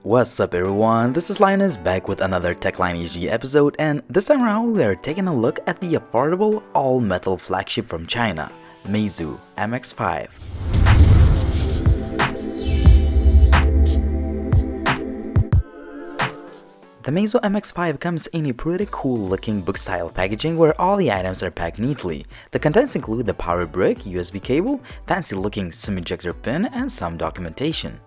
What's up everyone, this is Linus back with another TechLine HG episode, and this time around we are taking a look at the affordable all-metal flagship from China, Meizu MX5. The Meizu MX5 comes in a pretty cool looking book style packaging where all the items are packed neatly. The contents include the power brick, USB cable, fancy looking SIM ejector pin, and some documentation.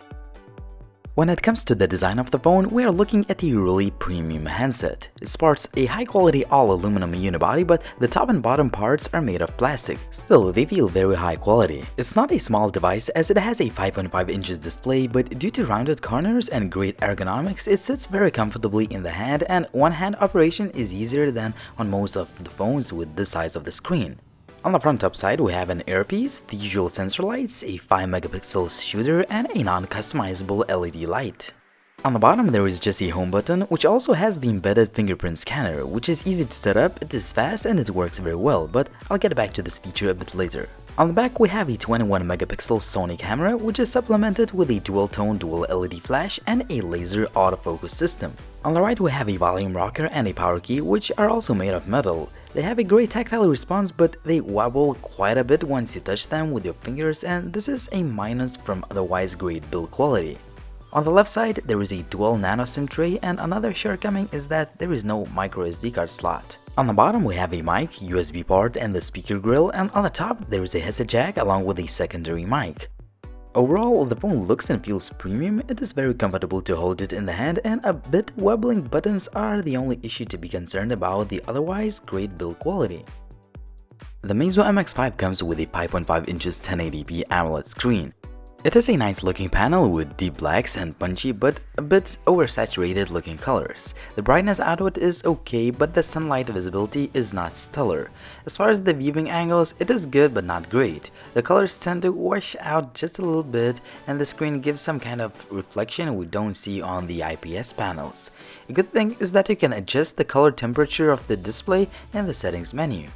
When it comes to the design of the phone, we are looking at a really premium handset. It sports a high-quality all-aluminum unibody, but the top and bottom parts are made of plastic. Still, they feel very high quality. It's not a small device as it has a 5.5 inches display, but due to rounded corners and great ergonomics, it sits very comfortably in the hand, and one-hand operation is easier than on most of the phones with this size of the screen. On the front top side, we have an earpiece, the usual sensor lights, a 5 megapixel shooter, and a non-customizable LED light. On the bottom, there is just a home button, which also has the embedded fingerprint scanner, which is easy to set up, it is fast, and it works very well, but I'll get back to this feature a bit later. On the back, we have a 21 megapixel Sony camera, which is supplemented with a dual-tone dual LED flash and a laser autofocus system. On the right, we have a volume rocker and a power key, which are also made of metal. They have a great tactile response, but they wobble quite a bit once you touch them with your fingers, and this is a minus from otherwise great build quality. On the left side, there is a dual nano SIM tray, and another shortcoming is that there is no microSD card slot. On the bottom, we have a mic, USB port, and the speaker grill, and on the top, there is a headset jack along with a secondary mic. Overall, the phone looks and feels premium, it is very comfortable to hold it in the hand, and a bit wobbling buttons are the only issue to be concerned about the otherwise great build quality. The Meizu MX5 comes with a 5.5 inches 1080p AMOLED screen. It is a nice looking panel with deep blacks and punchy but a bit oversaturated looking colors. The brightness output is okay, but the sunlight visibility is not stellar. As far as the viewing angles, it is good but not great. The colors tend to wash out just a little bit, and the screen gives some kind of reflection we don't see on the IPS panels. A good thing is that you can adjust the color temperature of the display in the settings menu.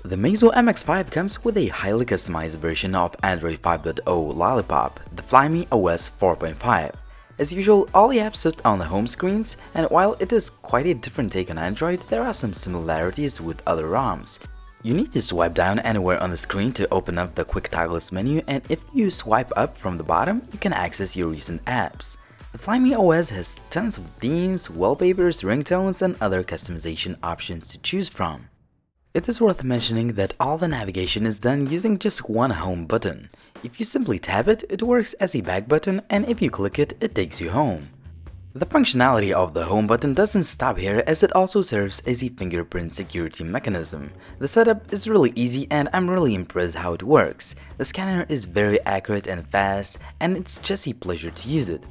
The Meizu MX5 comes with a highly customized version of Android 5.0 Lollipop, the Flyme OS 4.5. As usual, all the apps sit on the home screens, and while it is quite a different take on Android, there are some similarities with other ROMs. You need to swipe down anywhere on the screen to open up the quick toggles menu, and if you swipe up from the bottom, you can access your recent apps. The Flyme OS has tons of themes, wallpapers, ringtones, and other customization options to choose from. It is worth mentioning that all the navigation is done using just one home button. If you simply tap it, it works as a back button, and if you click it, it takes you home. The functionality of the home button doesn't stop here, as it also serves as a fingerprint security mechanism. The setup is really easy, and I'm really impressed how it works. The scanner is very accurate and fast, and it's just a pleasure to use it.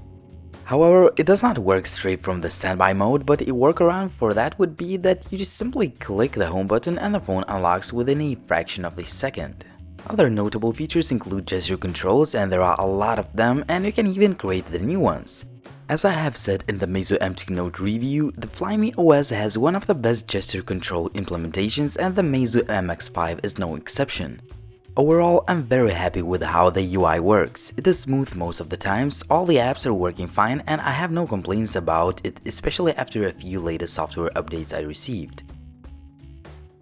However, it does not work straight from the standby mode, but a workaround for that would be that you just simply click the home button and the phone unlocks within a fraction of a second. Other notable features include gesture controls, and there are a lot of them, and you can even create the new ones. As I have said in the Meizu MT Note review, the Flyme OS has one of the best gesture control implementations, and the Meizu MX5 is no exception. Overall, I'm very happy with how the UI works. It is smooth most of the times, all the apps are working fine, and I have no complaints about it, especially after a few latest software updates I received.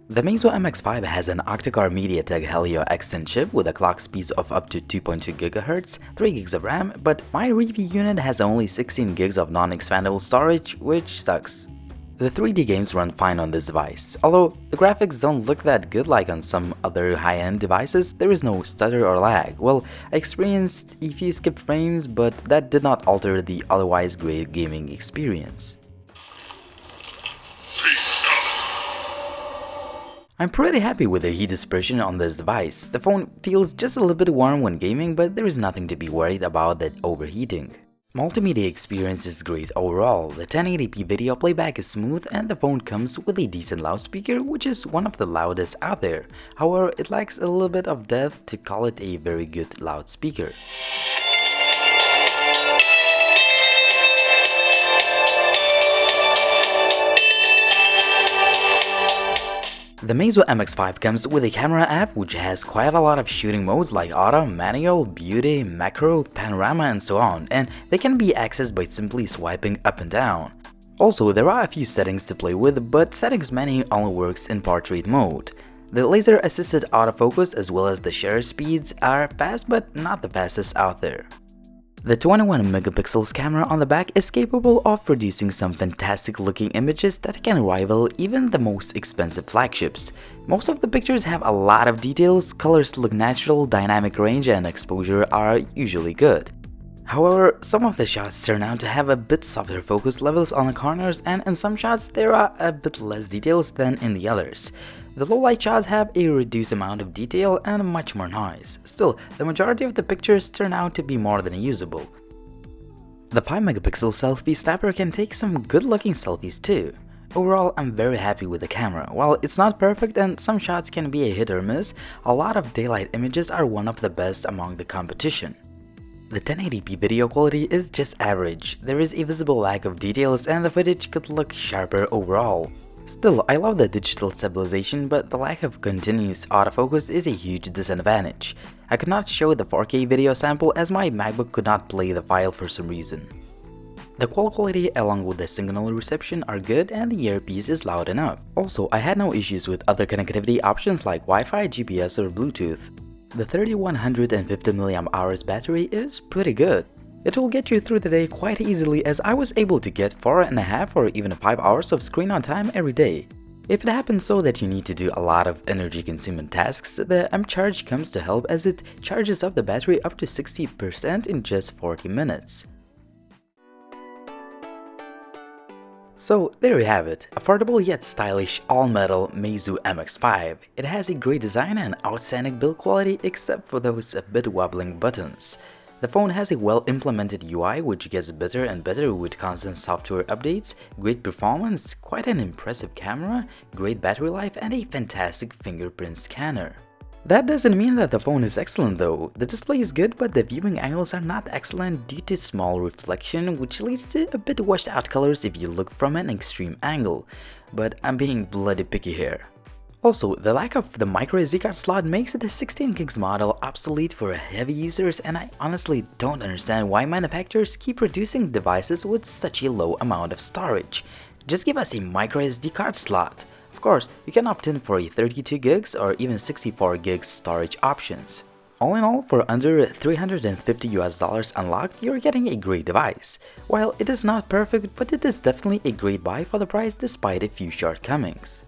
The Meizu MX5 has an octa-core MediaTek Helio X10 chip with a clock speed of up to 2.2 GHz, 3 GB of RAM, but my review unit has only 16 GB of non-expandable storage, which sucks. The 3D games run fine on this device. Although the graphics don't look that good like on some other high-end devices, there is no stutter or lag. Well, I experienced a few skipped frames, but that did not alter the otherwise great gaming experience. I'm pretty happy with the heat dispersion on this device. The phone feels just a little bit warm when gaming, but there is nothing to be worried about that overheating. Multimedia experience is great overall. The 1080p video playback is smooth, and the phone comes with a decent loudspeaker, which is one of the loudest out there. However, it lacks a little bit of depth to call it a very good loudspeaker. The Meizu MX5 comes with a camera app which has quite a lot of shooting modes like auto, manual, beauty, macro, panorama and so on, and they can be accessed by simply swiping up and down. Also, there are a few settings to play with, but settings menu only works in portrait mode. The laser assisted autofocus as well as the shutter speeds are fast but not the fastest out there. The 21 megapixels camera on the back is capable of producing some fantastic looking images that can rival even the most expensive flagships. Most of the pictures have a lot of details, colors look natural, dynamic range and exposure are usually good. However, some of the shots turn out to have a bit softer focus levels on the corners, and in some shots there are a bit less details than in the others. The low light shots have a reduced amount of detail and much more noise. Still, the majority of the pictures turn out to be more than usable. The 5 megapixel selfie snapper can take some good looking selfies too. Overall, I'm very happy with the camera. While it's not perfect and some shots can be a hit or miss, a lot of daylight images are one of the best among the competition. The 1080p video quality is just average. There is a visible lack of details and the footage could look sharper overall. Still, I love the digital stabilization, but the lack of continuous autofocus is a huge disadvantage. I could not show the 4K video sample as my MacBook could not play the file for some reason. The call quality along with the signal reception are good and the earpiece is loud enough. Also, I had no issues with other connectivity options like Wi-Fi, GPS or Bluetooth. The 3150 mAh battery is pretty good. It will get you through the day quite easily as I was able to get 4.5 or even 5 hours of screen on time every day. If it happens so that you need to do a lot of energy consuming tasks, the M-Charge comes to help as it charges up the battery up to 60% in just 40 minutes. So there you have it, affordable yet stylish all-metal Meizu MX5. It has a great design and outstanding build quality except for those a bit wobbling buttons. The phone has a well-implemented UI which gets better and better with constant software updates, great performance, quite an impressive camera, great battery life and a fantastic fingerprint scanner. That doesn't mean that the phone is excellent though. The display is good but the viewing angles are not excellent due to small reflection which leads to a bit washed out colors if you look from an extreme angle. But I'm being bloody picky here. Also, the lack of the microSD card slot makes the 16GB model obsolete for heavy users, and I honestly don't understand why manufacturers keep producing devices with such a low amount of storage. Just give us a microSD card slot. Of course, you can opt in for a 32GB or even 64GB storage options. All in all, for under $350 unlocked, you're getting a great device. While it is not perfect, but it is definitely a great buy for the price despite a few shortcomings.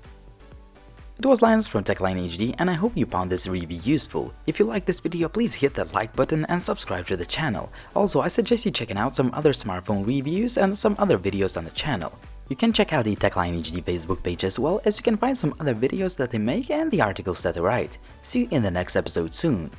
It was Lions from TechLine HD and I hope you found this review useful. If you like this video, please hit that like button and subscribe to the channel. Also, I suggest you checking out some other smartphone reviews and some other videos on the channel. You can check out the TechLine HD Facebook page as well, as you can find some other videos that they make and the articles that they write. See you in the next episode soon.